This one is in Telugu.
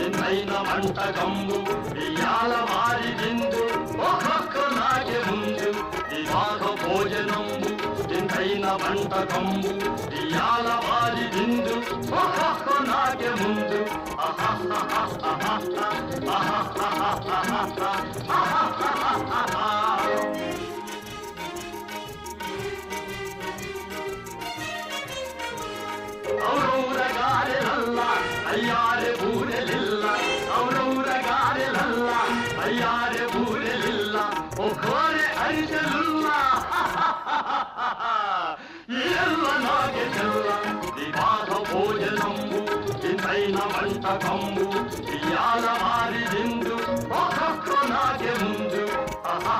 వింతైన వంటకంబు ఇయాల వారి విందు ఒక్కొక్క నాకే ముందు వివాహ భోజనంబు వింతైన వంటకంబు ఇయాల వారి విందు ఒక్కొక్క నాకే ముందు ఔరౌరగారెలల్ల అయ్యారె బూరెలిల్ల ఔరౌరగారెలల్ల అయ్యారె బూరెలిల్ల ఒక్కోరె అరిసెలుల్ల ఎల్ల నాగే చెల్ల వివాహ భోజనంబు వింతైన వంటకంబు ఇయాల వారి విందు ఒక్కొక్క నాగే ముందు ఆహా